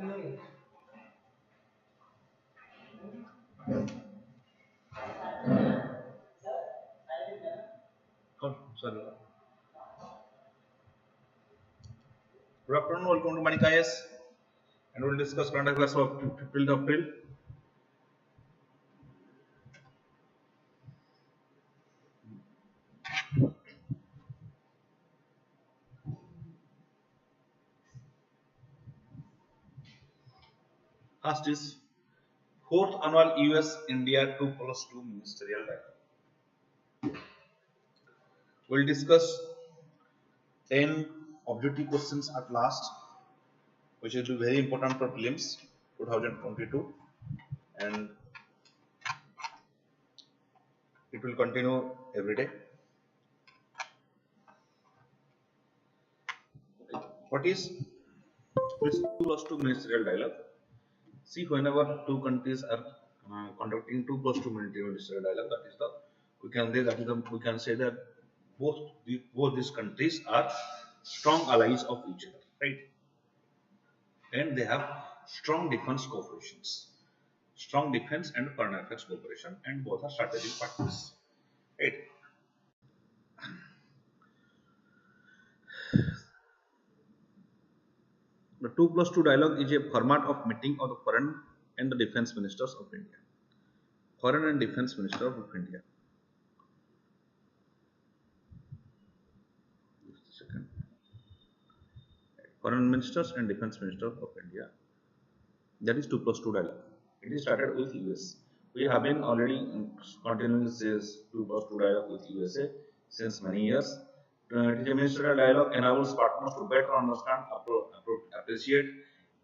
Oh, sorry. Good afternoon, welcome to Vanik-Ias, and we'll discuss current affairs of 15th April. First is fourth annual US-India 2+2 ministerial dialogue. We'll discuss 10 objective questions at last, which will be very important for prelims 2022, and it will continue every day. What is this 2+2 ministerial dialogue? See, whenever two countries are conducting 2+2 ministerial dialogue, that is the we can say that both these countries are strong allies of each other, right? And they have strong defense cooperations, strong defense and foreign affairs cooperation, and both are strategic partners, right? The 2+2 dialogue is a format of meeting of the foreign and the defense ministers of India. Foreign and defense minister of India. Just a second. Foreign ministers and defense minister of India. That is 2+2 dialogue. It is started with US. We have been already continuing this 2+2 dialogue with USA since many years. It is a ministerial dialogue enables partners to better understand, appreciate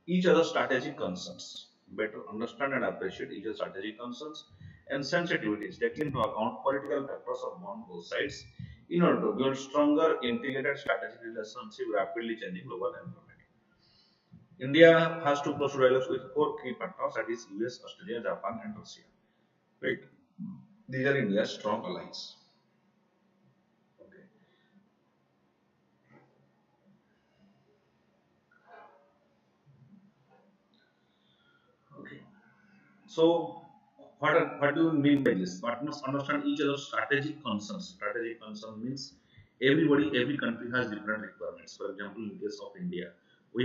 each other's strategic concerns, better understand and appreciate each other's strategic concerns and sensitivities, taking into account political factors on both sides in order to build stronger, integrated strategic relationship rapidly changing global environment. India has 2+2 dialogues with 4 key partners, that is US, Australia, Japan, and Russia. Right? These are India's strong allies. So, what do you mean by this? Partners understand each other's strategic concerns. Strategic concern means every country has different requirements. For example, in case of India, we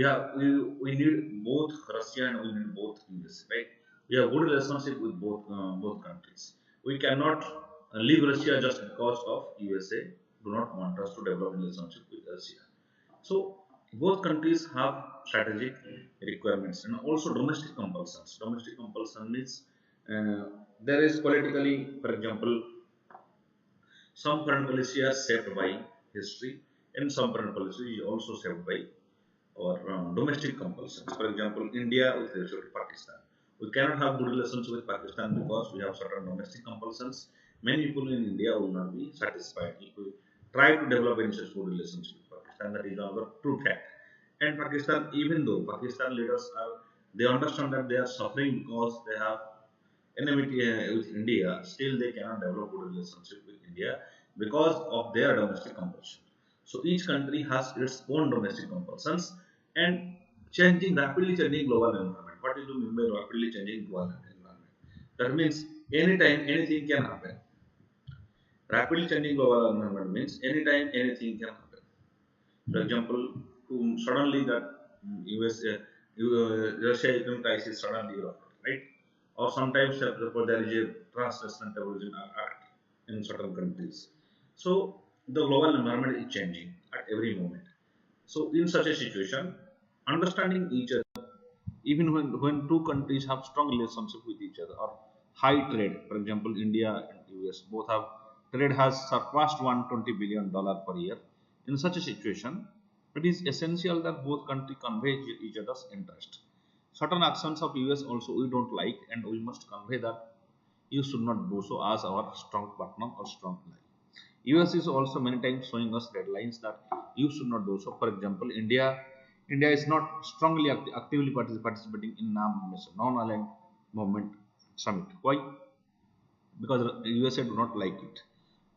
need both Russia and we need both US, right? We have good relationship with both countries. We cannot leave Russia just because of USA do not want us to develop relationship with Russia. So both countries have strategic requirements and also domestic compulsions. Domestic compulsion means there is politically, for example, some foreign policy is shaped by history, and some foreign policy is also shaped by or domestic compulsions. For example, India with respect to Pakistan. We cannot have good relations with Pakistan because we have certain domestic compulsions. Many people in India will not be satisfied if we try to develop any such good relations with Pakistan. That is another true fact. And Pakistan, even though Pakistan leaders they understand that they are suffering because they have enmity with India, still they cannot develop good relationship with India because of their domestic compulsion. So each country has its own domestic compulsions and rapidly changing global environment. What do you mean by rapidly changing global environment? That means anytime anything can happen. Rapidly changing global environment means anytime anything can happen. For example, suddenly that Russia-Ukraine crisis suddenly erupted, right? Or sometimes there is a transnational terrorism act in certain countries. So the global environment is changing at every moment. So in such a situation, understanding each other, even when two countries have strong relationship with each other or high trade, for example, India and US both have trade has surpassed $120 billion per year. In such a situation, it is essential that both countries convey each other's interest. Certain actions of US also we don't like, and we must convey that you should not do so as our strong partner or strong ally. US is also many times showing us deadlines that you should not do so. For example, India is not strongly actively participating in non-aligned movement summit. Why? Because USA do not like it.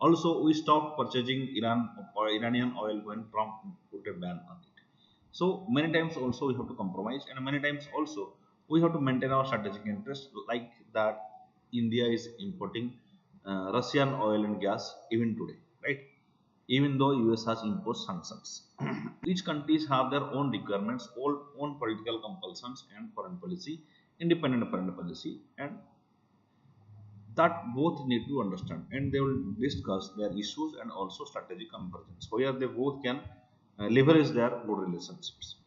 Also, we stopped purchasing Iranian oil when Trump put a ban on it. So many times also we have to compromise, and many times also we have to maintain our strategic interest, like that India is importing Russian oil and gas even today, right? Even though US has imposed sanctions. Each countries have their own requirements, own political compulsions and foreign policy, independent foreign policy, and that both need to understand, and they will discuss their issues and also strategic convergence where they both can leverage their good relationships.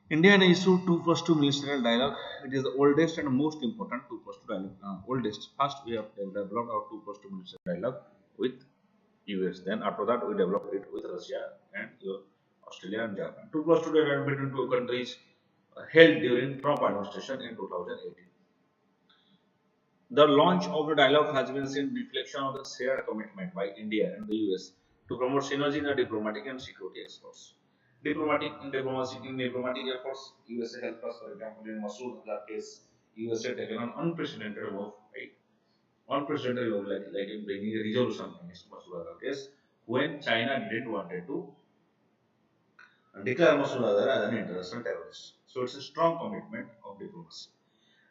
India issued 2 plus 2 ministerial dialogue. It is the oldest and most important 2 plus 2 dialogue. Oldest. First, we have developed our 2 plus 2 ministerial dialogue with US. Then, after that, we developed it with Russia and Australia and Japan. 2 plus 2 dialogue between two countries held during Trump administration in 2018. The launch of the dialogue has been seen reflection of the shared commitment by India and the US to promote synergy in the diplomatic and security efforts. Diplomatic efforts, USA helped us, for example, in Masood Azhar case, USA taken an unprecedented move, right? Unprecedented move, like in bringing a resolution against Masood Azhar case, when China didn't wanted to declare Masood Azhar as an international terrorist. So it's a strong commitment of diplomacy.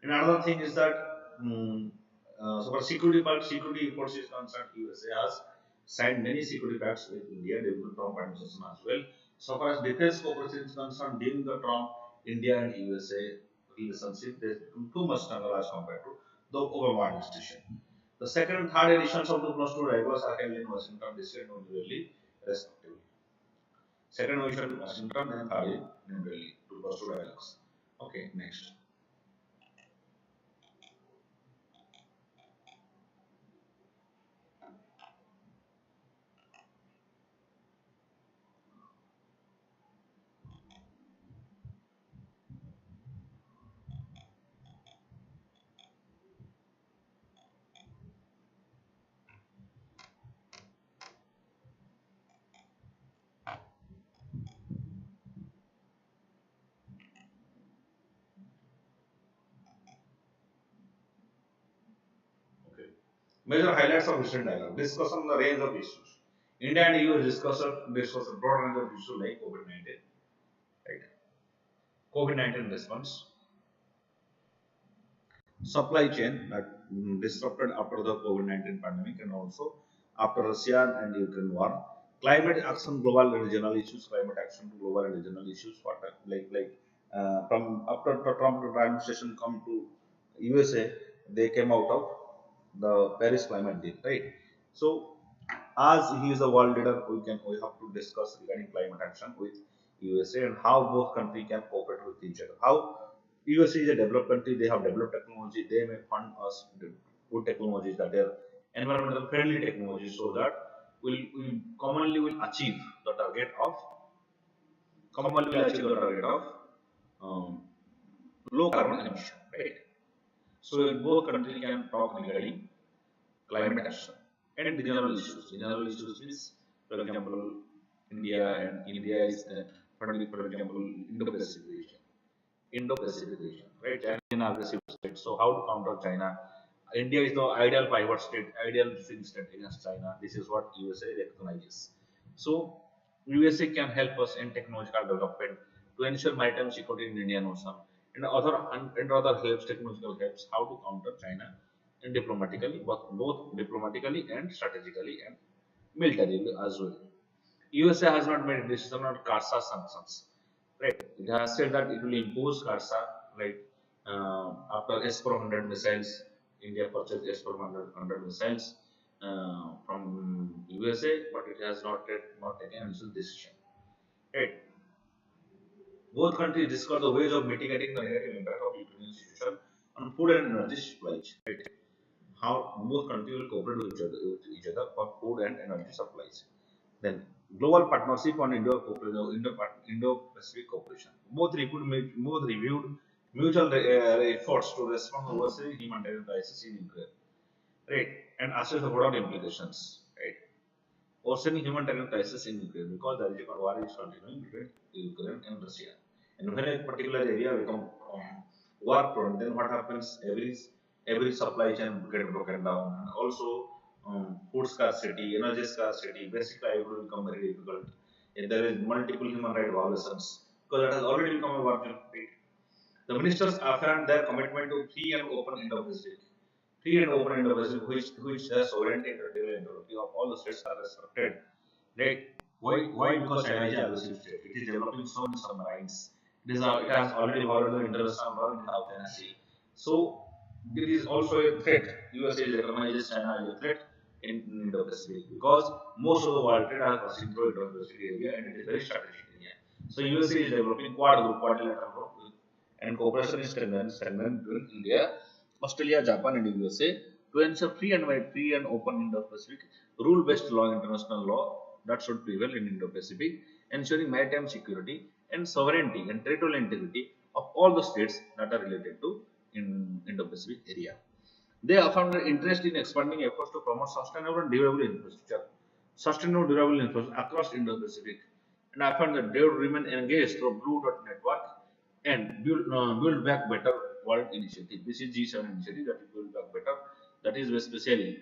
And another thing is that so for security part, security efforts is concerned, USA has signed many security pacts with India during the Trump administration as well. So far as defense cooperation is concerned, during the Trump, India and USA relationship, there's too much stronger as compared to the Obama administration. The second and third editions of the plus two rivals are held in Washington DC and New Delhi, respectively. Second edition in Washington and third in New Delhi, two plus two dialogues. Okay, next. Okay. Major highlights of recent dialogue. Discuss on the range of issues. India and EU discuss a broad range of issues like COVID-19, right? COVID-19 response, supply chain that disrupted after the COVID-19 pandemic and also after Russia and Ukraine war, climate action, global and regional issues, climate action to global and regional issues, what from after the Trump administration come to USA, they came out of the Paris climate deal, right? So as he is a world leader, we have to discuss regarding climate action with USA and how both countries can cooperate with each other. How USA is a developed country, they have developed technology, they may fund us with good technologies that are environmental friendly technologies so that we commonly will achieve the target of um, low carbon emission, right? So both countries can talk regarding climate action and regional issues. Regional issues means, for example, India is for example, Indo-Pacific region. Indo-Pacific region, right? China is an aggressive state. So how to counter China? India is the ideal pivot state, ideal swing state against China. This is what USA recognizes. So USA can help us in technological development to ensure maritime security in Indian Ocean, and other helps, technological helps, how to counter China and diplomatically, both diplomatically and strategically and militarily as well. USA has not made a decision on CARSA sanctions. Right. It has said that it will impose CARSA, like after S-400 missiles, India purchased S-400 missiles from USA, but it has not taken a decision. Right. Both countries discussed the ways of mitigating the negative impact of Ukrainian situation on food and energy supplies. Right. How both countries will cooperate with each other for food and energy supplies. Then global partnership on Indo-Pacific cooperation. Both reviewed mutual efforts to respond to overseas humanitarian crisis in Ukraine, right, and assess the broader implications, right. Worsening humanitarian crisis in Ukraine because the regional war is continuing between Ukraine and Russia. And when a particular area become war prone, then what happens? Every supply chain get broken down, and also food scarcity, energy scarcity, basic livelihood become very difficult. There is multiple human rights violations because that has already become a war zone. Right? The ministers affirmed their commitment to free and open Indo-Pacific. Free and open Indo-Pacific, which the sovereignty and territorial integrity of all the states are respected. Right? Why? Because China is an aggressive state. It is developing so many submarines. It has already violated the international law in the South China Sea. So there is also a threat. USA recognizes China as a threat in Indo-Pacific because most of the world trade are passing through Indo-Pacific area and it is very strategic area. So USA is developing Quad group, quadrilateral group, and cooperation is strengthened between India, Australia, Japan, and USA to ensure free and open Indo-Pacific, rule-based law, international law that should prevail in Indo-Pacific, ensuring maritime security and sovereignty and territorial integrity of all the states that are related to Indo-Pacific area. They affirmed their interest in expanding efforts to promote sustainable and durable infrastructure, across Indo-Pacific, and affirmed that they would remain engaged through Blue Dot Network and Build Back Better World Initiative. This is G7 initiative that is Build Back Better. That is especially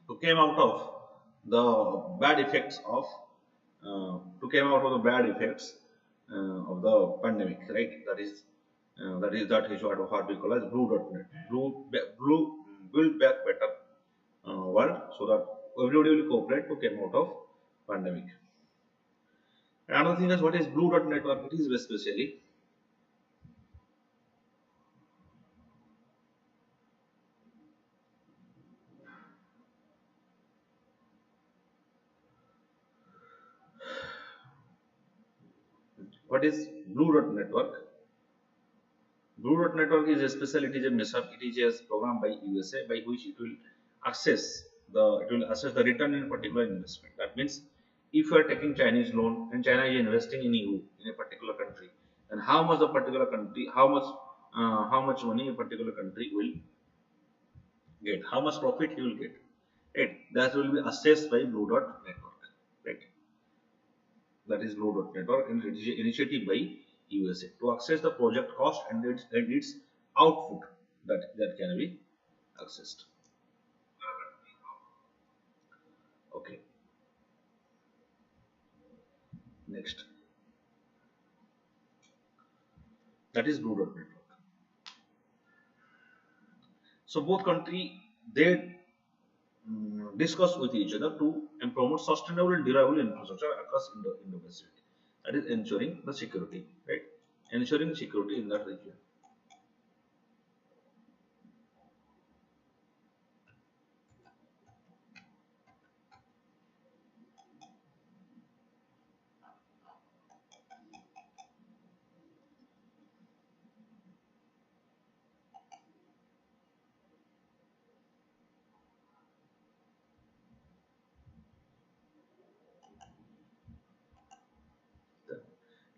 to came out of the bad effects of of the pandemic, right? That is what we call as blue.net, blue build back better world, so that everybody will cooperate to come out of pandemic. Another thing is what is blue.net network? It is especially what is blue.net network? Blue Dot Network is a special, it is a method, it is a program by USA by which it will assess the return in a particular investment. That means if you are taking Chinese loan and China is investing in you in a particular country, then how much money a particular country will get, how much profit he will get. Right? That will be assessed by Blue Dot Network. Right? That is Blue Dot Network, and it is an initiative by USA to access the project cost and its output that can be accessed. Okay, next, that is Blue Dot Network. So both country they discuss with each other to promote sustainable and durable infrastructure across Indo-Pacific. That is ensuring the security, right? Ensuring security in that region.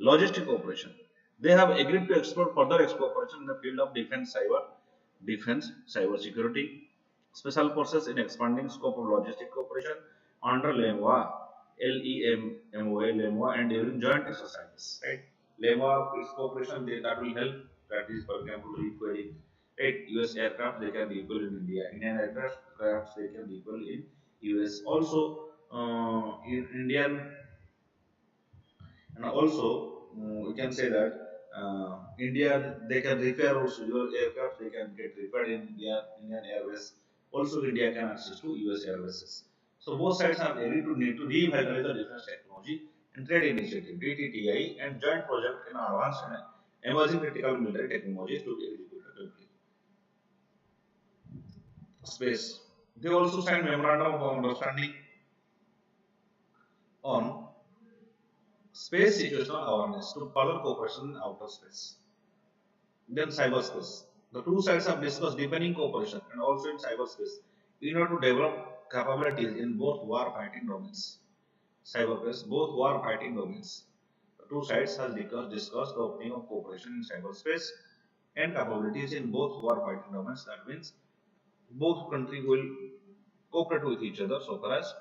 Logistic cooperation. They have agreed to explore further cooperation in the field of cyber security, special forces in expanding scope of logistic cooperation under LEMOA, and during joint exercises. Right? LEMOA is cooperation that will help. That is, for example, refueling. Right? US aircraft they can be equal in India. Indian aircraft they can be equal in US. Also, in Indian and also, we can say that India they can repair also your aircraft, they can get repaired in Indian Airways. Also, India can access to US Airways. So both sides are ready to need to reevaluate the defense technology and trade initiative (DTTI) and joint project in advanced and emerging critical military technologies to be executed. Space. They also signed memorandum of understanding on space situational awareness to further cooperation in outer space. Then cyberspace. The two sides have discussed deepening cooperation and also in cyberspace in order to develop capabilities in both war fighting domains. Cyberspace, both war fighting domains. The two sides have discussed the opening of cooperation in cyberspace and capabilities in both war fighting domains. That means both countries will cooperate with each other so far as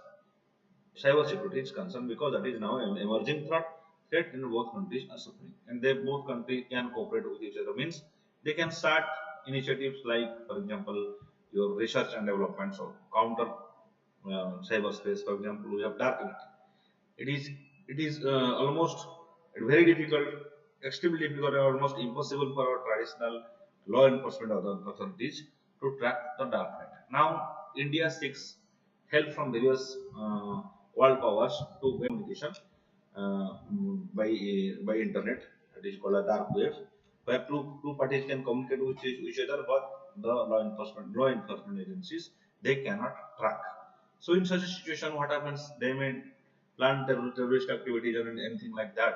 cyber security is concerned, because that is now an emerging threat in both countries are suffering, and they both countries can cooperate with each other. Means they can start initiatives like, for example, your research and development, so counter cyberspace. For example, we have darknet. It is it is almost very difficult, extremely difficult, or almost impossible for our traditional law enforcement authorities to track the dark net. Now, India seeks help from various world powers to communication by internet. It is called a dark web, where two parties can communicate with each other, but the law enforcement agencies, they cannot track. So in such a situation, what happens? They may plan terrorist activities or anything like that,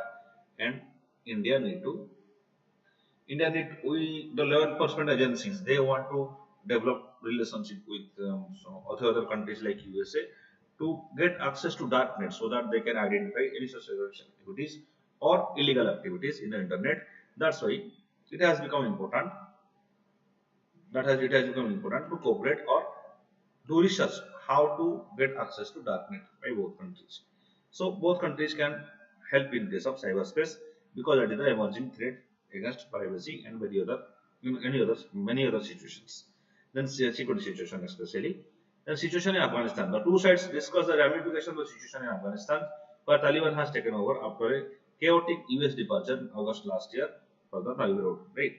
and India need to India need we the law enforcement agencies, they want to develop relationship with other countries like USA to get access to darknet so that they can identify any such terrorist activities or illegal activities in the internet. That's why it has become important. It has become important to cooperate or do research how to get access to darknet by both countries. So both countries can help in case of cyberspace because it is the emerging threat against privacy and many other situations. Then security situation especially. Then situation in Afghanistan. The two sides discuss the ramifications of the situation in Afghanistan, where Taliban has taken over after a chaotic US departure in August last year for the Taliban road. Right.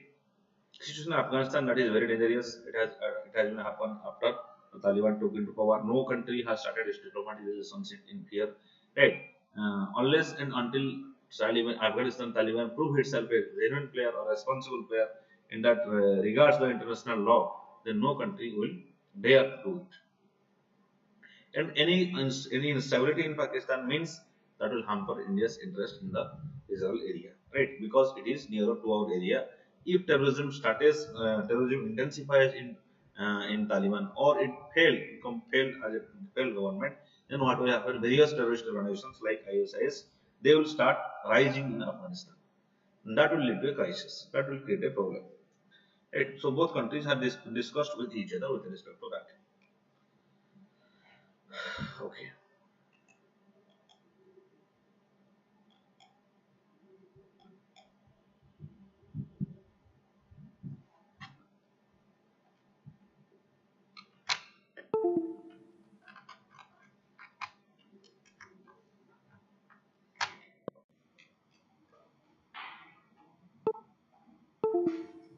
Situation in Afghanistan, that is very dangerous. It has been happened after the Taliban took into power. No country has started its diplomatic relationship in fear, right? Unless and until Afghanistan Taliban prove itself a genuine player or responsible player in that regards the international law, then no country will dare to do it. And any instability in Pakistan means that will hamper India's interest in the Israel area, right? Because it is nearer to our area. If terrorism intensifies in Taliban, or it failed as a failed government, then what will happen? Various terrorist organizations like ISIS, they will start rising in Afghanistan. And that will lead to a crisis. That will create a problem. Right? So both countries have discussed with each other with respect to that. Okay.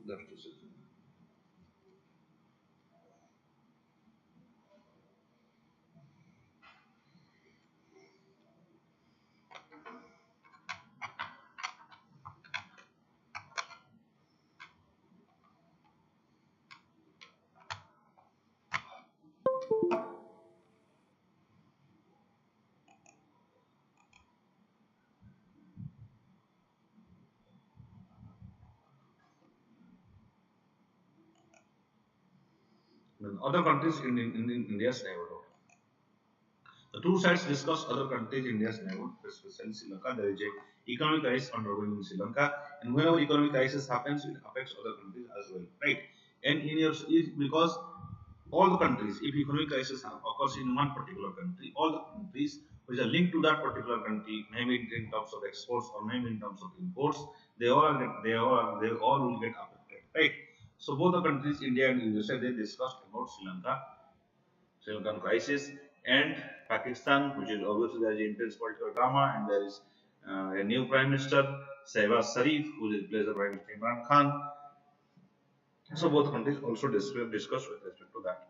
That's to say. Then other countries in India's neighborhood. The two sides discuss other countries in India's neighborhood, especially Sri Lanka. There is a economic crisis undergoing in Sri Lanka, and whenever economic crisis happens, it affects other countries as well, right? And because all the countries, if economic crisis occurs in one particular country, all the countries which are linked to that particular country, maybe in terms of exports or maybe in terms of imports, they all will get affected, right? So both the countries, India and USA, they discussed about Sri Lankan crisis, and Pakistan, which is obviously there is intense political drama, and there is a new Prime Minister, Shehbaz Sharif, who replaces Prime Minister Imran Khan. So both countries also discussed with respect to that.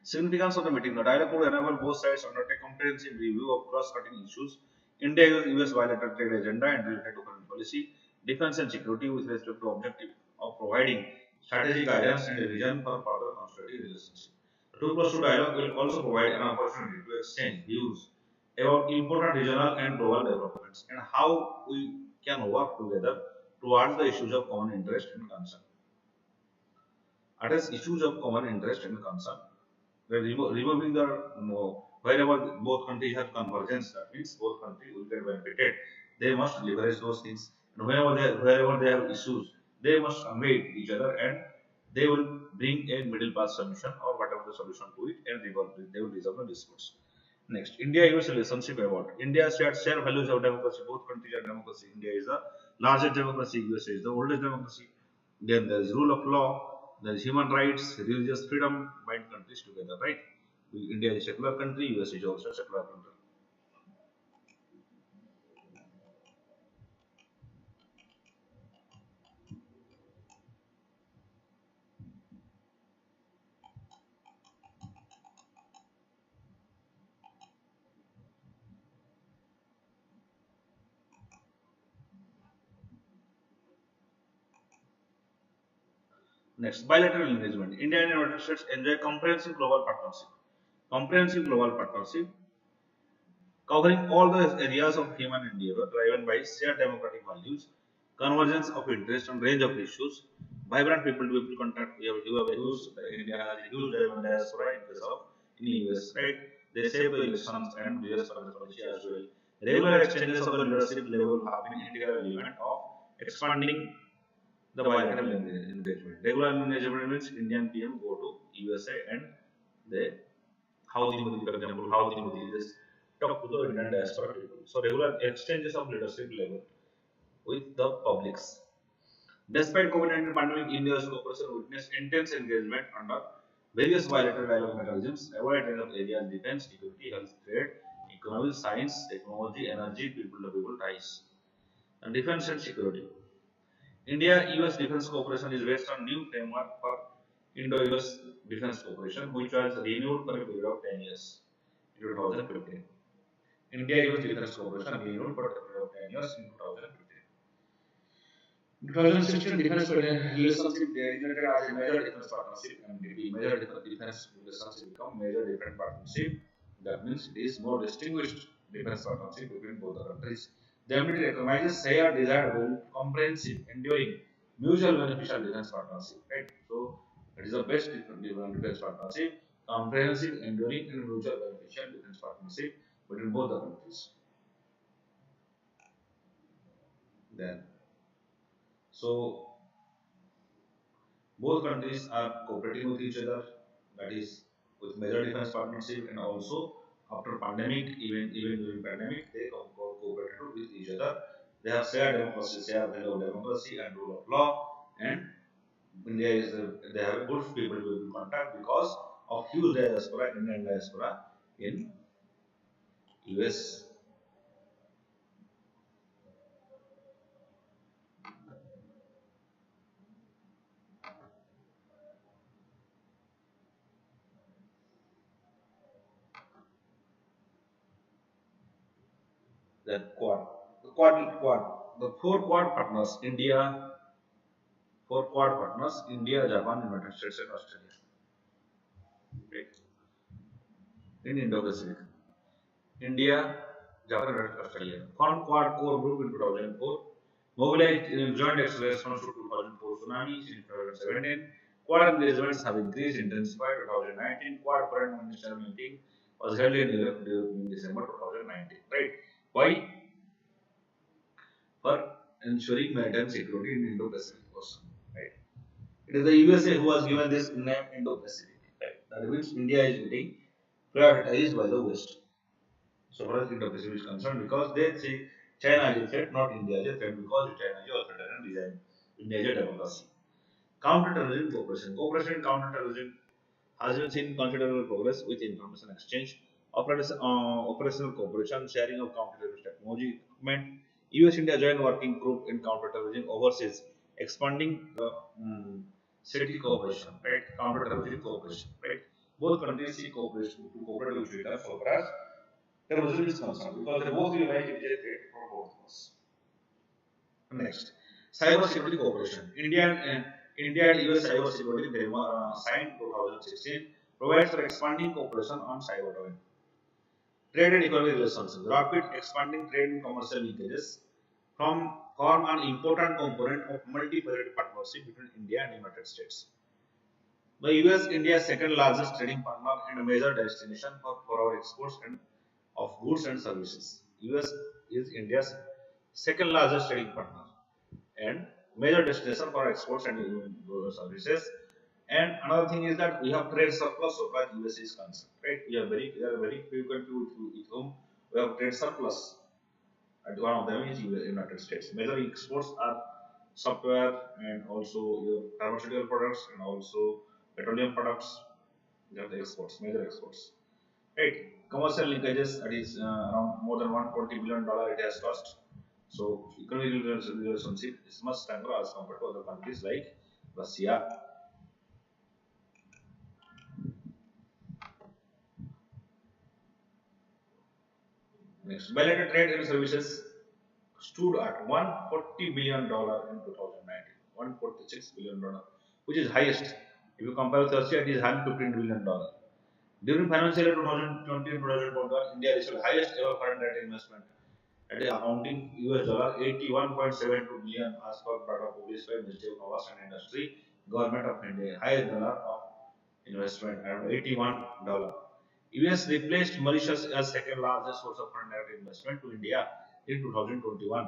Significance of the meeting. The dialogue would enable both sides to undertake comprehensive review of cross-cutting issues, India-US bilateral trade agenda and related to foreign policy, defense and security with respect to objective of providing strategic guidance and a vision for further constructive relationship. The 2+2 dialogue will also provide an opportunity to exchange views about important regional and global developments and how we can work together towards the issues of common interest and concern. Address issues of common interest and concern. Removing the wherever both countries have convergence, that means both countries will get benefited. They must leverage those things, and wherever they have issues, they must convey it to each other, and they will bring a middle path solution or whatever the solution to it, and they will resolve the disputes. Next, India-US relationship about India share values of democracy. Both countries are democracy. India is the largest democracy. USA is the oldest democracy. Then there is rule of law, there is human rights, religious freedom, bind countries together, right? India is a secular country, US is also a secular country. Next, bilateral engagement. India and United States enjoy comprehensive global partnership. Comprehensive global partnership covering all the areas of human endeavor driven by shared democratic values, convergence of interest on range of issues, vibrant people-to-people contact. We have a huge India has a huge diaspora in case of in US, right? They shape the elections and US foreign policy as well. Regular exchanges of the leadership level have been integral element of expanding the bilateral engagement. Regular engagement means Indian PM go to USA and they how the Modi, for example, how the Modi just talk to the Indian diaspora people. So regular exchanges of leadership level with the publics. Despite COVID-19 pandemic, India's cooperation witnessed intense engagement under various bilateral dialogue mechanisms, a wide range of areas: defense, security, health, trade, economy, science, technology, energy, people-to-people ties, and defense and security. India-US defense cooperation is based on new framework for Indo-US defense cooperation, which was renewed for a period of 10 years in 2015. India-US defense cooperation renewed for a period of 10 years in 2015. In 2016, defense relationship designated as a major defense partnership and the major defense relationship become major defense partnership. That means it is more distinguished defense partnership between both the countries. The ability recognizes shared desired goal, comprehensive, enduring, mutual beneficial defense partnership. Right? So it is the best defense partnership, comprehensive, enduring, and mutual beneficial defense partnership between both the countries. Then, so both countries are cooperating with each other, that is with major defense partnership, and also after pandemic, even during pandemic, they cooperated with each other. They have shared democracy, shared value of democracy and rule of law, and India is they have a good people to contact because of huge diaspora, Indian diaspora in US. Then the four quad partners, India, Japan, United States, and Australia. Okay. In Indo-Pacific. India, Japan, and Australia. Formed Quad Core Group in 2004. Mobilized in joint acceleration to 2004 tsunamis in 2017. Quad engagements have increased, intensified 2019. Quad foreign minister meeting was held in New York in December 2019. Right? Why? For ensuring maritime security in Indo-Pacific Ocean. Right? It is the USA who has given this name Indo-Pacific. Right? That means India is getting prioritized by the West. So far as Indo-Pacific is concerned, because they see China as a threat, not India as a threat, because China is authoritarian design, India is a democracy. Counter-terrorism cooperation. Cooperation in counter-terrorism has been seen considerable progress with information exchange, operational cooperation, sharing of counter-terrorist technology equipment. US-India joint working group in counter-terrorism overseas, expanding the city cooperation, right? Counter-terrorism cooperation, right? Both countries seek cooperation to cooperate with each other so far as terrorism is concerned, because they both realize it is a threat for both of us. Next, cyber security cooperation. India and US cyber security framework signed 2016 provides for expanding cooperation on cyber domain. Trade and economic relations. Rapid expanding trade and commercial linkages form an important component of multi-faceted partnership between India and the United States. The US India's second largest trading partner and a major destination for our exports and of goods and services. US is India's second largest trading partner and major destination for exports and services. And another thing is that we have trade surplus so far as US is concerned. Right? There are very few countries with whom we have trade surplus. And one of them is United States. Major exports are software and also your pharmaceutical products and also petroleum products. They are the exports, major exports. Right. Commercial linkages, that is around more than $120 billion it has cost. So economic relationship is much stronger as compared to other countries like Russia. Next, bilateral trade and services stood at $140 billion in 2019. $146 billion which is highest. If you compare with Russia, it is having $15 billion. During financial year 2020 and 2021, India received highest ever foreign direct investment at a accounting US dollar 81.72 billion as per data published by Ministry of Commerce and Industry, Government of India. Highest dollar of investment around $81. US replaced Mauritius as second largest source of foreign direct investment to India in 2021.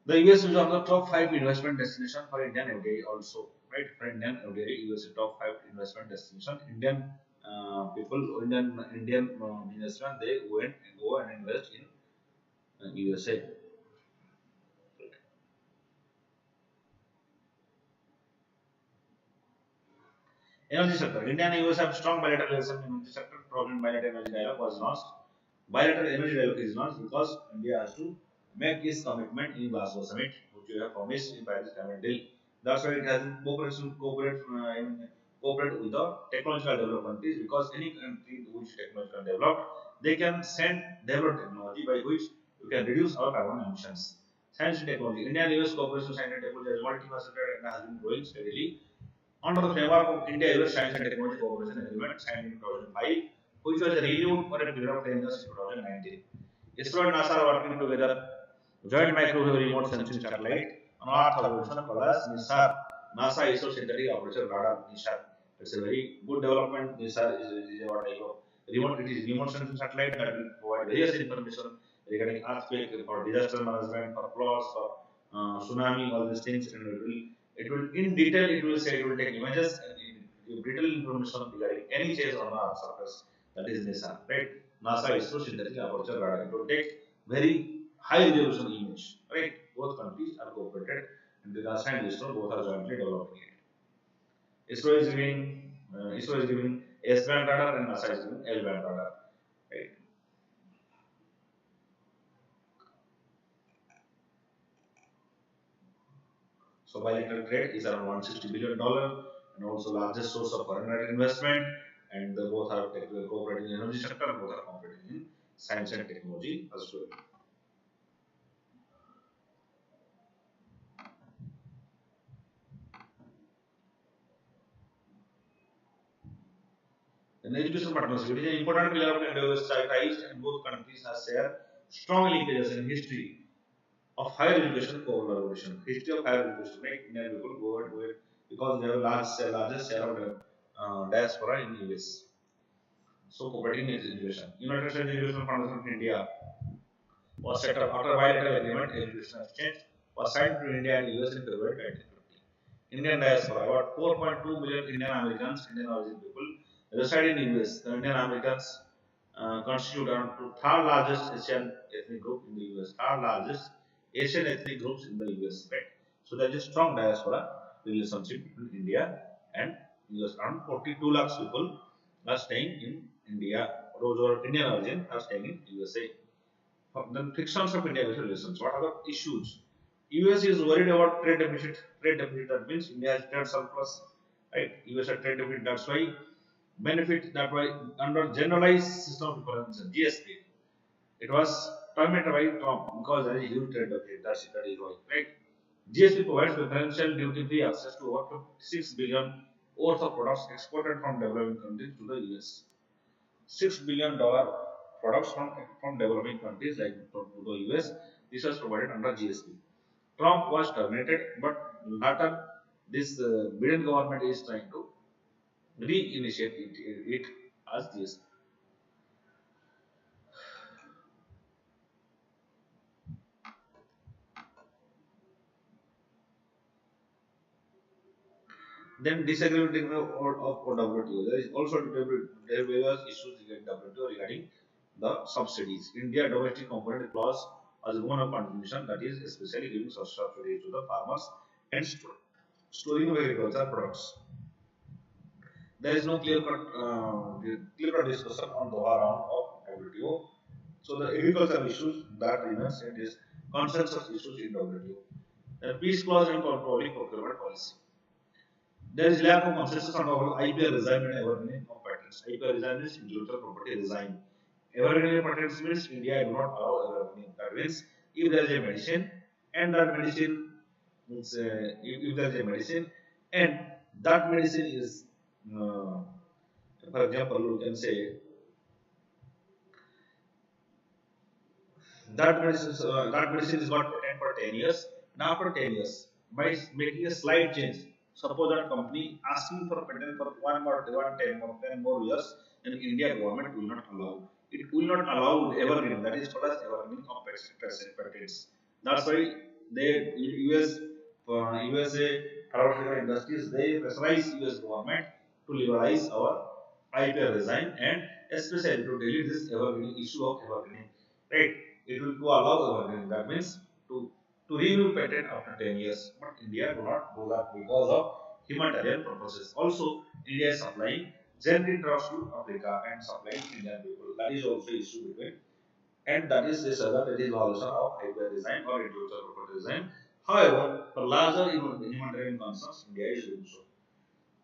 The US is on the top five investment destination for Indian FDI also, right? For Indian FDI, US is top five investment destination. Indian Indian businessmen, they go and invest in USA. Energy sector. India and US have strong bilateral relations in energy sector. Program bilateral energy dialogue was launched. Bilateral energy dialogue is launched because India has to make its commitment in Glasgow summit, which we have promised in Paris climate deal. That's why it has cooperate with the technological developed countries, because any country which technological developed, they can send developed technology by which we can reduce our carbon emissions. Science and technology. India and US cooperation science and technology has multifaceted and has been growing steadily. Under the framework of India-US Science and Technology Cooperation Agreement signed in 2005, which was renewed for a period of 10 years in 2019. ISRO and NASA are working together. Joint microwave remote sensing satellite on Earth orbit called as NISAR. NASA ISRO synthetic aperture radar NISAR. It's a very good development. NISAR is what I know. Remote, it is remote sensing satellite that will provide various information regarding earthquake, for disaster management, for floods, for tsunami, all these things, and it will in detail, it will say, it will take images and give detailed information regarding any change on the earth surface. That is NISAR, right? NASA ISRO synthetic aperture radar. It will take very high resolution image, right? Both countries are cooperated, and the NASA and ISRO both are jointly developing it. ISRO is giving S-band radar and NASA is giving L-band radar, right? So bilateral trade is around $160 billion and also largest source of foreign direct investment. And both are cooperating in energy sector, and both are cooperating in science and technology as well. In education partnership, it is an important pillar of Indo-West ties, and both countries have shared strong linkages in history of higher education collaboration. History of higher education, make Indian people go and do it because they have largest share of diaspora in US. So cooperating in education. United States Education Foundation of India was set up after bilateral agreement. Education exchange was signed between India and US in February 2050. Indian diaspora, about 4.2 million Indian Americans, Indian origin people, reside in US. The Indian Americans constitute around the third largest Asian ethnic group in the US. Third largest Asian ethnic groups in the US, right? So there is a strong diaspora relationship between India and US. Around 42 lakhs people are staying in India. Those who are Indian origin are staying in USA. Then frictions of India-US relations. What are the issues? US is worried about trade deficit. Trade deficit, that means India has trade surplus, right? US has trade deficit. That's why benefit, that why under generalized system of preference GSP, it was terminated by Trump because there is huge trade deficit. That is why, right? GSP provides preferential duty-free access to over 6 billion worth of products exported from developing countries to the US. $6 billion products from developing countries like to the US. This was provided under GSP. Trump was terminated, but later this Biden government is trying to reinitiate it as GSP. Then disagreement of WTO. There is also there were issues regarding WTO regarding the subsidies. India domestic component clause as one of contribution, that is especially giving subsidies to the farmers and storing of agricultural products. There is no clear cut discussion on Doha round of WTO. So the agricultural issues that remains in this consensus issues in WTO. The peace clause and public procurement policy. There is lack of consensus on our IPR design and evergreen of patents. IPR design is intellectual property design. Evergreen patents means India do not allow evergreen. That means if there is a medicine and that medicine if there is a medicine, and that medicine is, uh, for example, you can say that medicine is got patent for 10 years. And after 10 years, by making a slight change, suppose that company asking for patent for ten more years, then India government will not allow. It will not allow evergreen. That is called as evergreen of patents. That's why they US USA pharmaceutical industries they pressurize US government to liberalize our IPR design and especially to delete this evergreen issue of evergreen. Right? It will to allow evergreen. That means to to review patent after 10 years. But India do not do that because of humanitarian purposes. Also, India is supplying generic drugs to Africa and supplying Indian people. That is also issue between, and that is this other that is violation of IPR design or intellectual property design. However, for larger humanitarian concerns, India is doing so.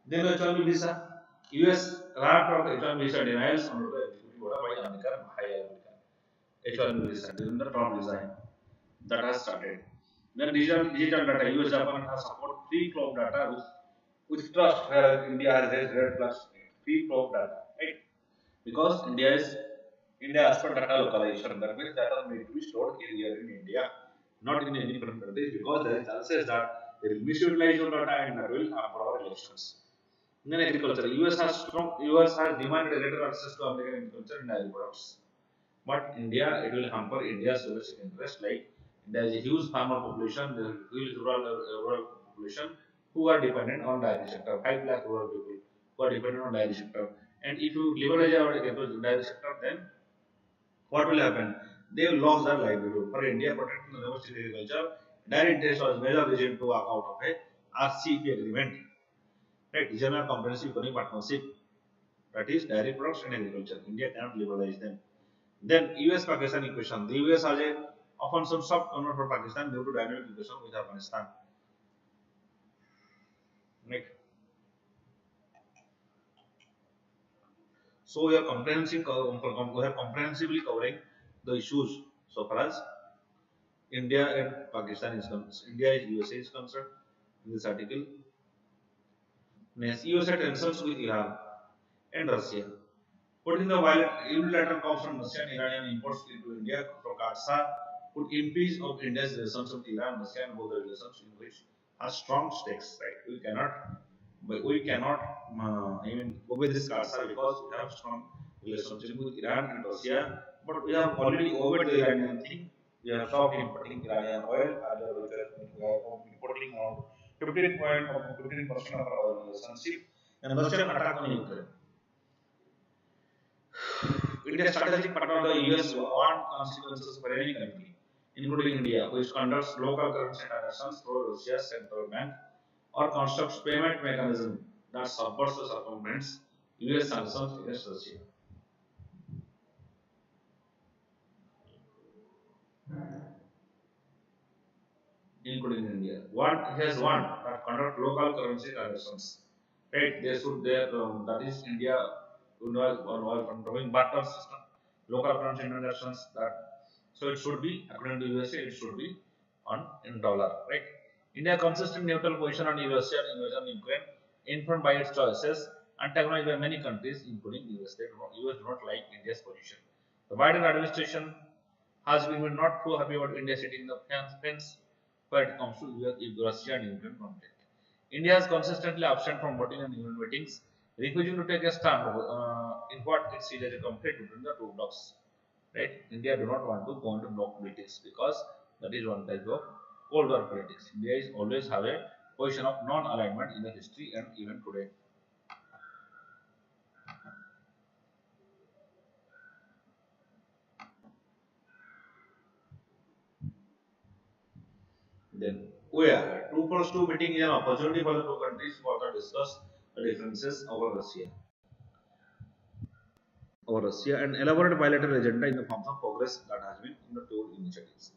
Then H1B visa. US raft of H1B visa denials under the executive order by American High American. H1B visa during the Trump design that has started. Then digital data. US Japan has support free flow of data with trust where India has raised red flags. Free flow of data, right? Because India has for data localization. That means data need to be stored here in India, not in any different countries, because there is chances that they will misutilize your data and that will hamper our elections. In agriculture, US has demanded greater access to American agriculture and agri products. But India, it will hamper India's domestic interest. Like there is a huge farmer population, there is a huge rural population who are dependent on dairy sector. 5 lakh rural people who are dependent on dairy sector. And if you leverage our dairy sector, then what will happen? They will lose their livelihood. For India, protecting the domestic agriculture, dairy interest was major reason to walk out of a RCEP agreement. Right? Regional Comprehensive Economic Partnership, that is dairy products and agriculture. India cannot liberalize them. Then US-Pakistan equation. The US has a often some soft corner for Pakistan due to dynamic equation with Afghanistan. Right. So we are comprehensively covering the issues so far as India and Pakistan is concerned. India is USA is concerned in this article. Next, USA tensions with Iran and Russia. Putting the unilateral costs on Russian Iranian imports into India from Gaza would impinge on India's relations with Iran, Russia, and both the relations in which are strong stakes. Right? We cannot even go with this Gaza because we have strong relationship with Iran and Russia. But we have already over the Iranian thing. We have stopped importing Iranian oil. Earlier we were importing around 15% of our oil relationship. And Russian attack on Ukraine. India's strategic partner of the US want consequences for any country, including India, which conducts local currency transactions through Russia's central bank or constructs payment mechanism that supports the circumvents US sanctions against Russia, including India. One has one that conduct local currency transactions. Right? They should there that is India undergoing barter system, local currency transactions that so it should be according to USA it should be on in dollar, right? India consistent neutral position on Russian invasion in Ukraine, informed by its choices, antagonized by many countries, including US. US do not like India's position. The Biden administration has been not too happy about India sitting in the fence when it comes to Russia and Ukraine conflict. India is consistently absent from voting and UN meetings, refusing to take a stand in what it sees as a conflict between the two blocs. Right? India do not want to go into bloc politics because that is one type of Cold War politics. India is always have a position of non-alignment in the history and even today. Then, oh yeah, 2+2 meeting is an opportunity for the two countries to further discuss the differences over Russia and elaborate bilateral agenda in the forms of progress that has been in the two initiatives.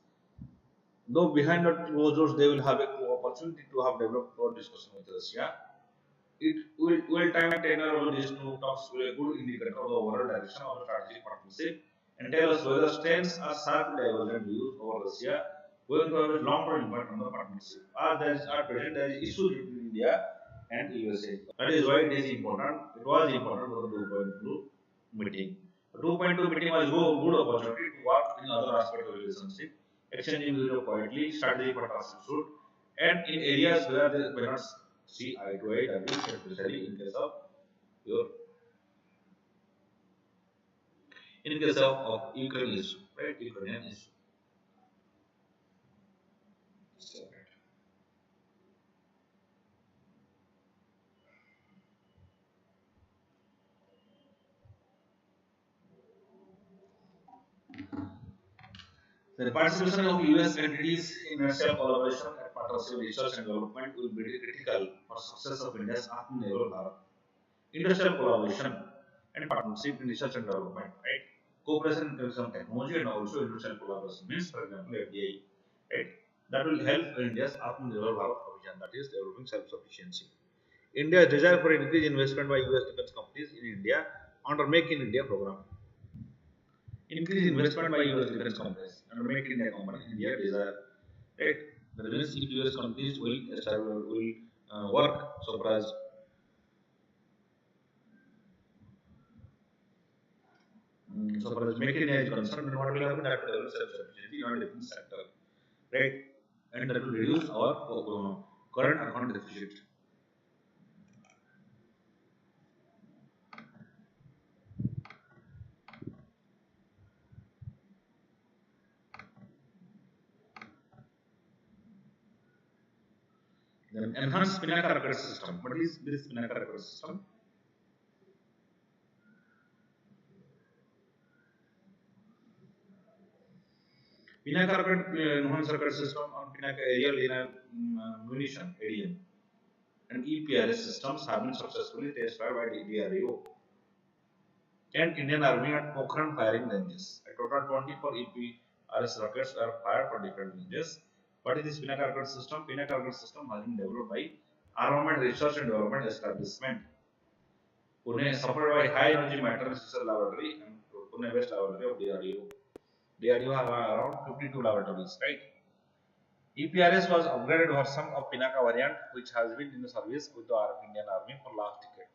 Though behind the closed doors, they will have a opportunity to have developed broad discussion with Russia. It will time tenure of these two talks will be a good indicator of the overall direction of the strategic partnership and tell us whether strengths are sharply divergent views over Russia going to have a long-term impact on the partnership. There is at present there is issues between India and USA. That is why it is important. It was important for the 2.2 meeting. The 2.2 meeting was a good opportunity to work in other aspects of the relationship, exchanging views quietly, strategic partnership should, and in areas where they may not see eye to eye, that is especially in case of your in case of Ukraine issue, right? Ukrainian issue. So, the participation of US entities in national collaboration and partnership research and development will be critical for success of India's Atmanirbhar Bharat. Industrial collaboration and partnership in research and development, right? Cooperation in terms of technology and also industrial collaboration means, for example, FDI, right? That will help India's Atmanirbhar Bharat vision, that is developing self-sufficiency. India's desire for increased investment by US defense companies in India under Make in India program. Increase investment by US defense companies under Make in India company, India desire, right? That means if US companies will work so far as so far as Make in India is concerned, then what will happen? That will develop self-sufficiency in a defense sector, right? And that will reduce our current account deficit. Then enhance Pinaka record system. What is this Pinaka record system? Pinaka record enhanced record system on Pinaka aerial linear munition ADM and EPRS systems have been successfully tested by the DRDO and Indian Army at Pokhran firing ranges. A total 24 EPRS rockets were fired for different ranges. What is this Pinaka record system? Pinaka record system has been developed by Armament Research and Development Establishment, Pune, supported by High Energy Matter Research Laboratory and Pune Based Laboratory of DRDO. DRDO have around 52 laboratories, right? EPRS was upgraded version of Pinaka variant, which has been in the service with the Indian Army for last decade.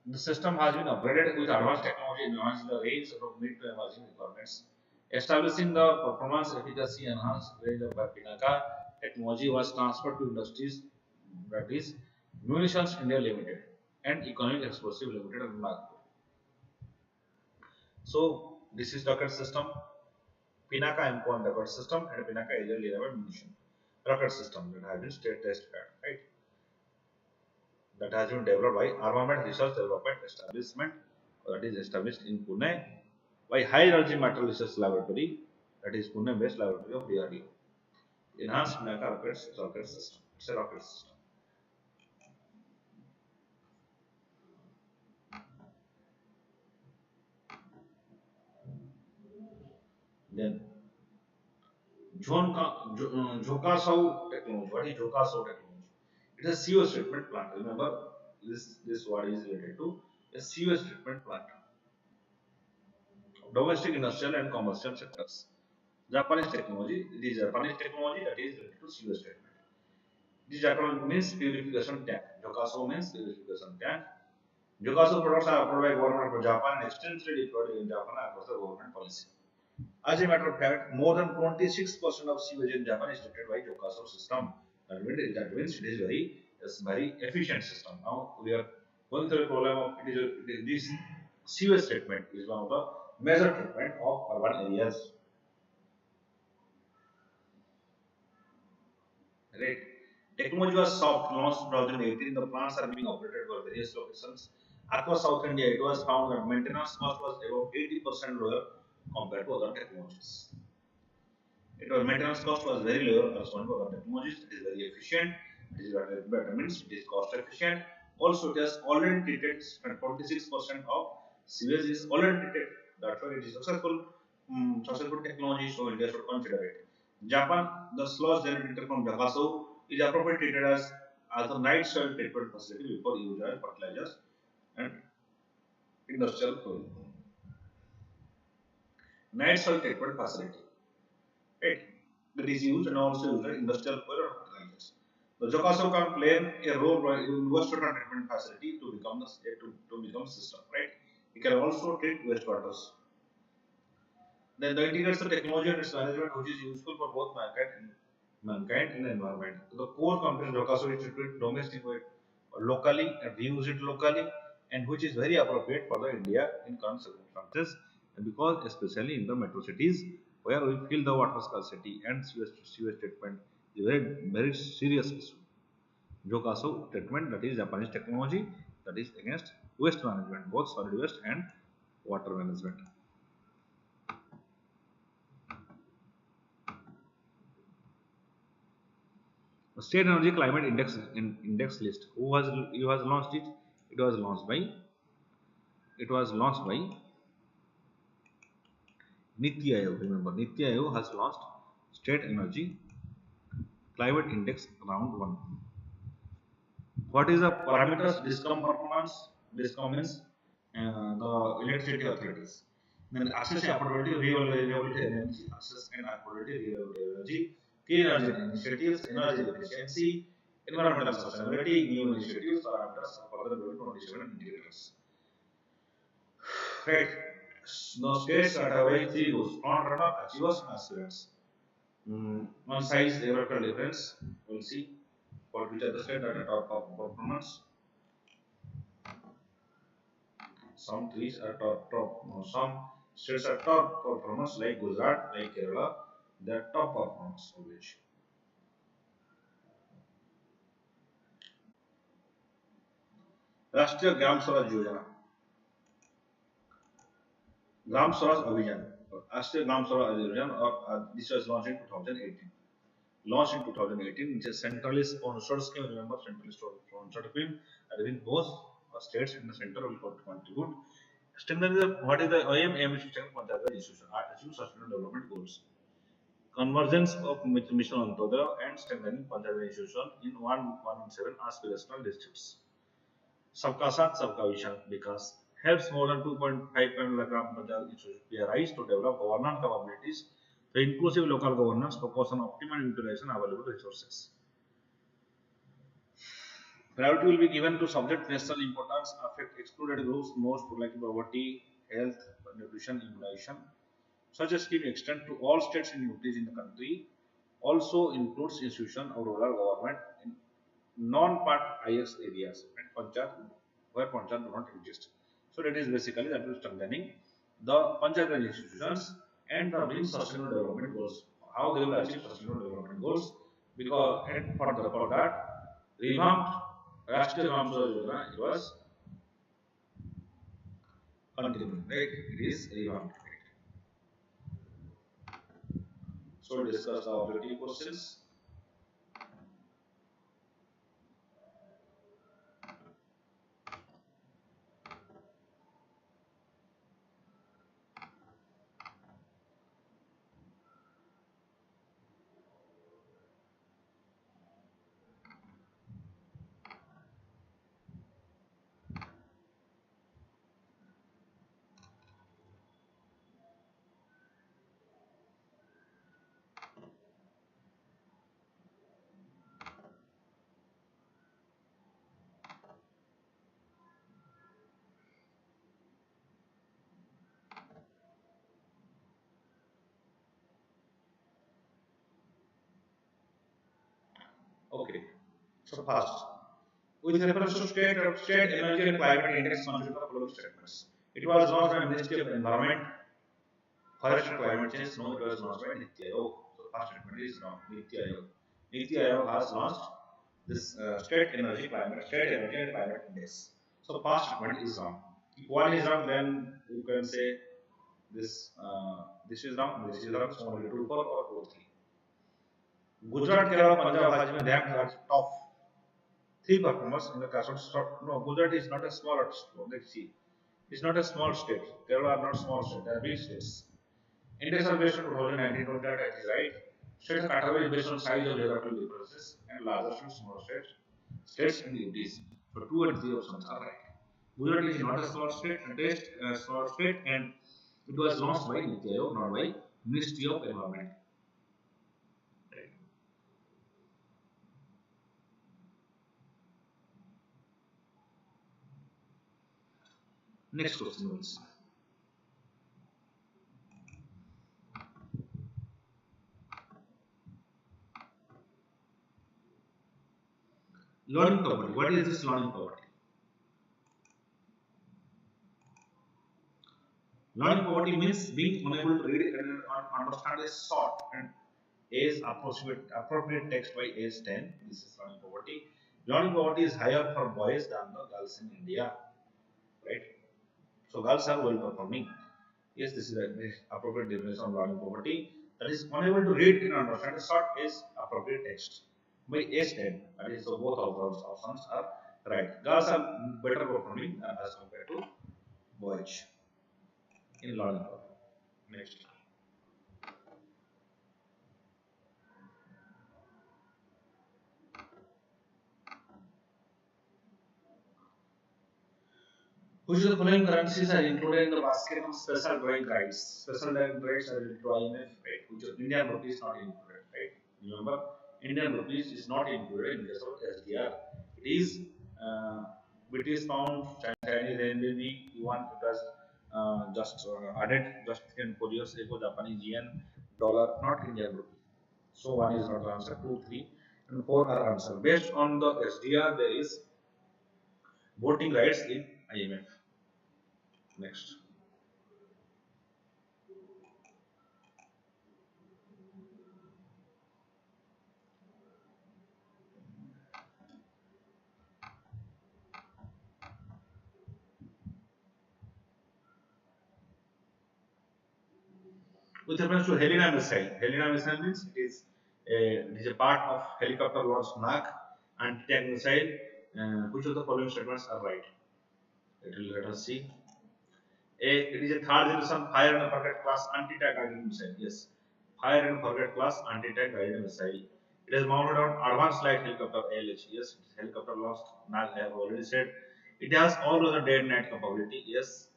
The system has been upgraded with advanced technology enhancing the range of mid to emerging requirements. Establishing the performance efficacy enhanced range of Pinaka technology was transferred to industries, that is Munitions India Limited and Economic Explosive Limited in Nagpur. So this is rocket system, Pinaka M1 rocket system and Pinaka aerial level munition rocket system that has been state tested, right? That has been developed by Armament Research Development Establishment, that is established in Pune by High Energy Matter Research Laboratory, that is Pune based laboratory of DRDO. Enhanced Pinaka rocket system. It's a rocket system. Then Jhokasau technology. What is Jhokasau technology? It is a sewage treatment plant. Remember, this word is related to a sewage treatment plant. Domestic, industrial, and commercial sectors. Japanese technology. It is Japanese technology that is related to sewage treatment. This Japanese means purification tank. Jhokasau means purification tank. Jhokasau products are approved by government of Japan and extensively deployed in Japan across the government policy. As a matter of fact, more than 26% of sewage in Japan is treated by Jhokasau system. That means it is very efficient system. Now we are going through the problem of this sewage treatment is one of the major treatment of urban areas. Right. Technology was soft launched in 2018. The plants are being operated for various locations across South India. It was found that maintenance cost was about 80% lower compared to other technologies. Maintenance cost was very low as compared to other technologies. It is very efficient. It is better means it is cost efficient. Also, it has already treated 26% of sewage is already treated. That's why it is successful technology. So India should consider it. Japan, the sludge generated from Jhokasau is appropriately treated as a night soil treatment facility before use as fertilizers and industrial fuel. Night soil treatment facility. right? That is used and also used in industrial oil or fertilizers. The Jokaso can play a role by wastewater treatment facility to become the to become system, right? It can also treat wastewaters. Then the integrates the technology and its management, which is useful for both mankind and environment. So the core component Jokaso is to treat domestic waste locally and reuse it locally, and which is very appropriate for the India in current circumstances, and because especially in the metro cities where we feel the water scarcity and sewage treatment is very serious issue. Jokaso treatment, that is Japanese technology, that is against waste management, both solid waste and water management. The State Energy Climate Index list. Who has launched it? It was launched by Niti Aayog. Remember, Niti Aayog has launched State Energy Climate Index round 1. What is the parameters? Discom performance. Discom means the electricity authorities. Then access, affordability, reliability, energy access and affordability, reliability, energy, clean energy initiatives, energy efficiency, environmental sustainability, new initiatives, parameters for the 27 indicators. Right. The states that have very three goals: front runner, achievers, and aspirants. One size theoretical difference. We'll see for which are the states that are top of performance. Some trees are top. No, some states are top performance like Gujarat, like Kerala. They are top performance always. राष्ट्रीय ग्राम स्वराज योजना ग्राम स्वराज अभियान राष्ट्रीय ग्राम स्वराज अभियान और this was launched in 2018. Launched in 2018, which is centrally sponsored scheme. Remember, centrally sponsored scheme. I think both states and the center will contribute. Strengthening the what is the aim is to strengthen Panchayat institution, achieve sustainable development goals. Convergence of Mission Antodaya and strengthening Panchayat institution in 117 aspirational districts. Sabka Saath Sabka Vikas helps more than 2.5 lakh gram Panchayat institutions to develop governance capabilities for inclusive local governance, focus on optimal utilization of available resources. Priority will be given to subject national importance, affect excluded groups most like poverty, health, nutrition, immunization. Such a scheme extends to all states and unities in the country. Also includes institution of rural government in non-part IX areas and Panchayat where Panchayat do not exist. So that is basically that is strengthening the Panchayat institutions and the bring sustainable development goals. How they will achieve sustainable development goals? Because and for that revamped Rashtriya Gram Swaraj Yojana it was continuing, right? It is revamped. So we discuss the objective questions. Okay, so first, with reference to state energy and climate index consider the following statements. It was launched by Ministry of Environment, Forest and Climate Change. No, it was launched by Niti Aayog. So first statement is wrong. Niti Aayog. Niti Aayog has launched this state energy and climate index. So first statement is wrong. If one is wrong, then you can say this is wrong, this is wrong. So only 2 4 or 2 3. Gujarat, Kerala, Punjab has been ranked as top three performers in the class. No, Gujarat is not a small state. Let's see. It's not a small state. Kerala are not small states. They are big states. Index are based on 2019, that is right. States are categorized based on size of geographical differences and larger and smaller states. States and UTs. So 2 and 3 options are right. Gujarat is not a small state, and it was launched by Niti Aayog, not by Ministry of Environment. Next question is learning poverty. What is this learning poverty? Learning poverty means being unable to read and understand a short and age appropriate text by age 10. This is learning poverty. Learning poverty is higher for boys than the girls in India, right? So girls are well performing. Yes, this is the appropriate definition of learning poverty. That is unable to read and understand a short age appropriate text by age 10. That is, so both of those options are right. Girls are better performing as compared to boys in learning poverty. Next. Which of the following currencies are included in the basket of special drawing rights? Special drawing rights are related to IMF, right? Which of Indian rupee is not included, right? Remember, Indian rupees is not included in case of SDR. It is British pound, Chinese renminbi, yuan. It was just added just in 4 years ago. Japanese yen, dollar, not Indian rupee. So one is not the answer. Two, three, and four are answer. Based on the SDR, there is voting rights in IMF. Next. With reference to Helena missile, Helena missile means it is a part of helicopter launched NAC anti-tank missile. Which of the following statements are right? Let us see. A. It is a third generation fire and forget class anti-tank guided missile. Yes, fire and forget class anti-tank guided missile. It is mounted on advanced light helicopter ALH. Yes, it is helicopter launched NAC. I have already said. It has all other day and night capability. Yes,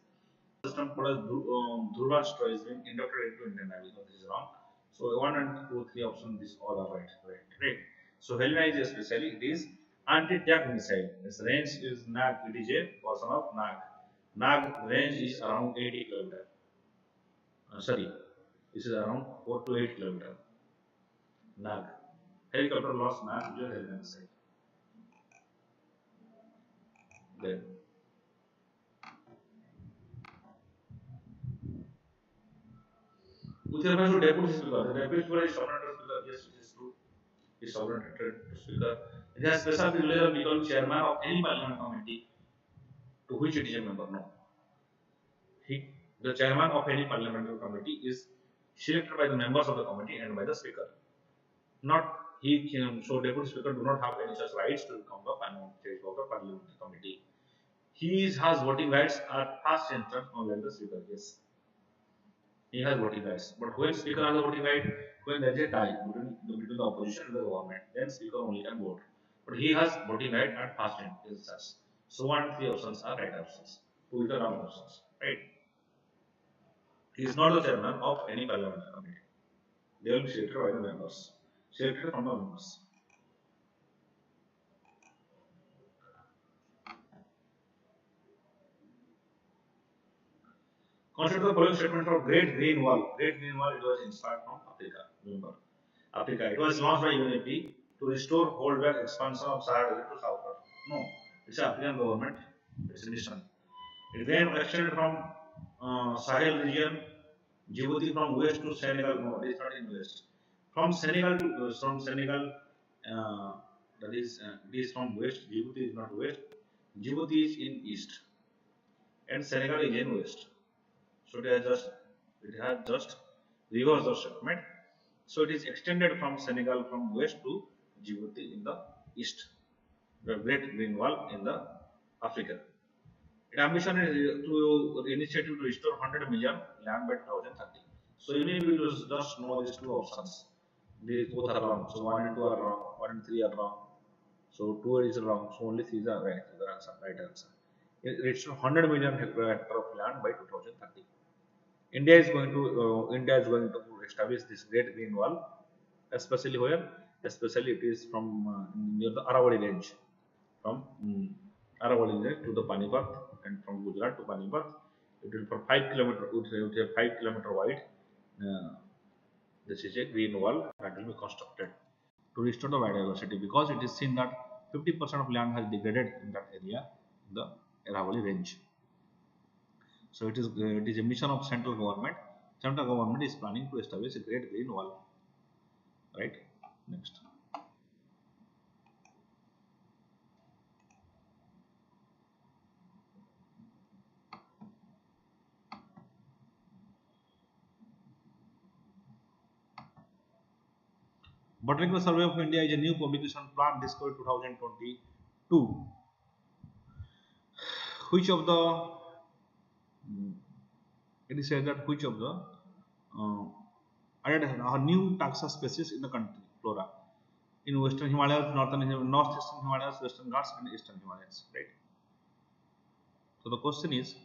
system called as Dhruvastraw is being inducted into Indian Navy. No, this is wrong. So 1 and 2, 3 options, these all are right. Right. So Helena is especially it is anti-tank missile. Its range is NAG. It is a version of NAG. NAG range is around 80 km. Sorry, this is around 4 to 8 km. NAG. Helicopter lost NAG to Helena missile. Then. With reference to deputy speaker, the deputy speaker is sovereign speaker. Yes, it is true. Is sovereign speaker. It has special privilege of becoming chairman of any parliament committee to which it is a member. No. The chairman of any parliamentary committee is selected by the members of the committee and by the speaker. Not he can, so deputy speaker do not have any such rights to become the parliamentary committee. He has voting rights at first instance unlike the speaker. Yes. He has voting rights. But when speaker has a voting right, when there is a tie between the opposition and the government, then speaker only can vote. But he has voting right at first instance. So 1 and 3 options are right options. 2 is the wrong options. Right? He is not the chairman of any parliamentary committee. They will be selected by the members. Selected from the members. Consider the following statement of Great Green Wall. Great Green Wall, it was inspired from Africa. Remember, Africa. It was launched by UNEP to restore hold back expansion of Sahara Desert to South Africa. No, it's the African government. It's a mission. It then extended from Sahel region, Djibouti from west to Senegal. No, it is not in west. From Senegal to uh, that is it is from west. Djibouti is not west. Djibouti is in east, and Senegal is in west. So it has just reversed the statement. So it is extended from Senegal from west to Djibouti in the east. The Great Green Wall in the Africa. Its ambition is to initiative to restore 100 million land by 2030. So you need to just know these two options. These both are wrong. So 1 and 2 are wrong. 1 and 3 are wrong. So 2 is wrong. So only 3 are right. The answer, right answer. It restore 100 million hectare of land by 2030. India is going to establish this Great Green Wall, especially where? Especially it is from near the Aravalli range, from Aravalli range to the Panipat. and from Gujarat to Panipat. It will for 5 kilometer. It will be 5 kilometer wide. Uh, this is a green wall that will be constructed to restore the biodiversity, because it is seen that 50% of land has degraded in that area, the Aravalli range. So it is a mission of central government. Central government is planning to establish a great green wall. Right. Next. Botanical Survey of India is a new publication plan discovered 2022. Which of the it is said that which of the added a new taxa species in the country flora in Western Himalayas, Northeastern Himalayas, Western Ghats, and Eastern Himalayas. Right. So the question is,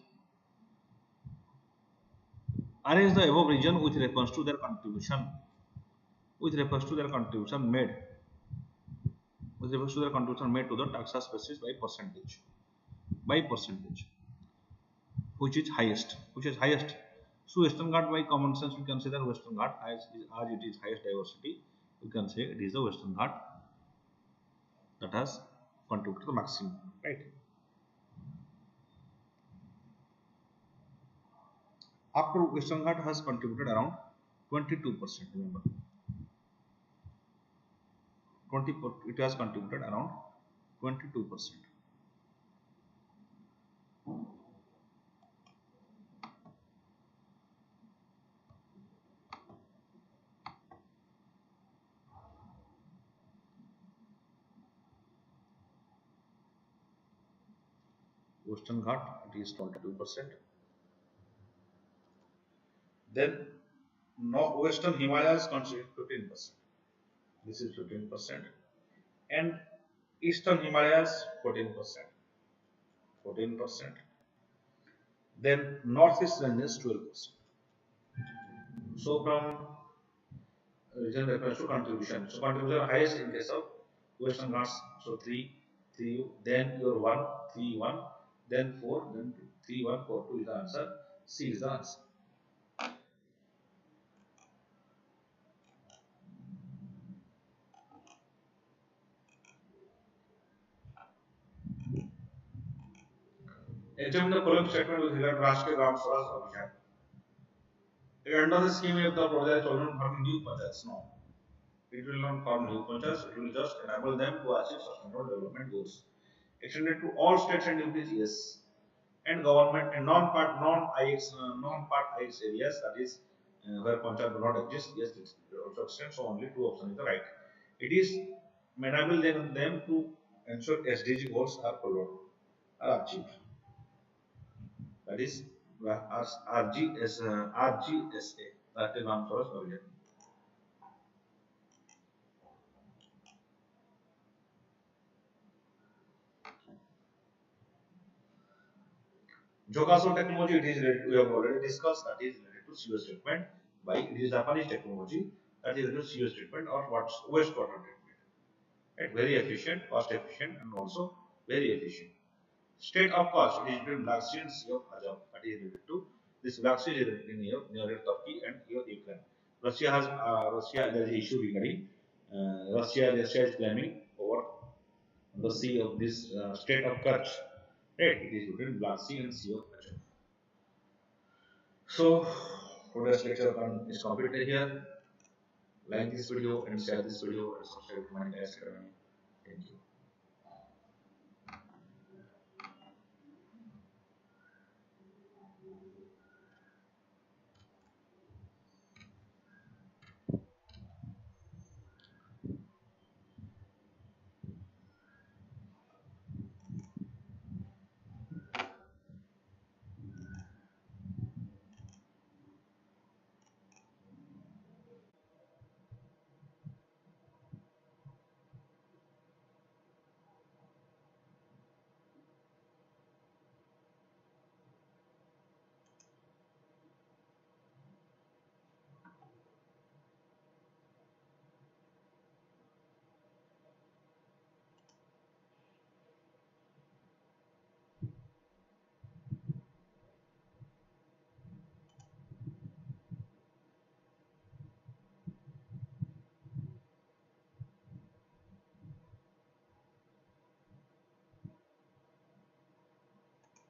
arrange the above region with reference to their contribution. With reference to their contribution made. With reference to their contribution made to the taxa species by percentage. By percentage. Which is highest? Which is highest? So Western Ghat, by common sense we can say that Western Ghat, as it is highest diversity, we can say it is the Western Ghat that has contributed the maximum, right? After Western Ghat has contributed around 22%, remember. It has contributed around 22%. Western Ghat, it is 22%. Then Western Himalayas constitute 15%. This is 15%. And Eastern Himalayas 14%. 14%. Then Northeast ranges 12%. So from region refers to contribution. So contribution highest in case of Western Ghats. So 3, 3, then your 1, 3, 1, then 4, then 2, 3, 1, 4, 2 is the answer. C is the answer. Examine the following statement with regard to Rashtriya Gram Swaraj Abhiyan. Under the scheme of the project, children form new panchayats. No, it will not form new panchayats. It will just enable them to achieve sustainable development goals. Extended to all states and UTs, yes. And government and non-part IX areas, that is where panchayat do not exist, yes, it also extends. So only two options is the right. It is enable them to ensure SDG goals are followed, are achieved. That is RGSA, that is naam Swaraj Abhiyan. Jogaso technology, it is related, we have already discussed, that is related to sewage treatment. By it is Japanese technology that is related to sewage treatment or wastewater treatment. Right? Very efficient, cost efficient, and also very efficient. State of cost, it is between Black Sea and Sea of Azov, that is related to this. Black Sea is near Turkey and Ukraine. Russia there is an issue regarding Russia is claiming over the sea of this state of Kerch. Right? It is between Black Sea and Sea of Azov. So today's lecture is completed here. Like this video and share this video and subscribe to my Academy. Thank you.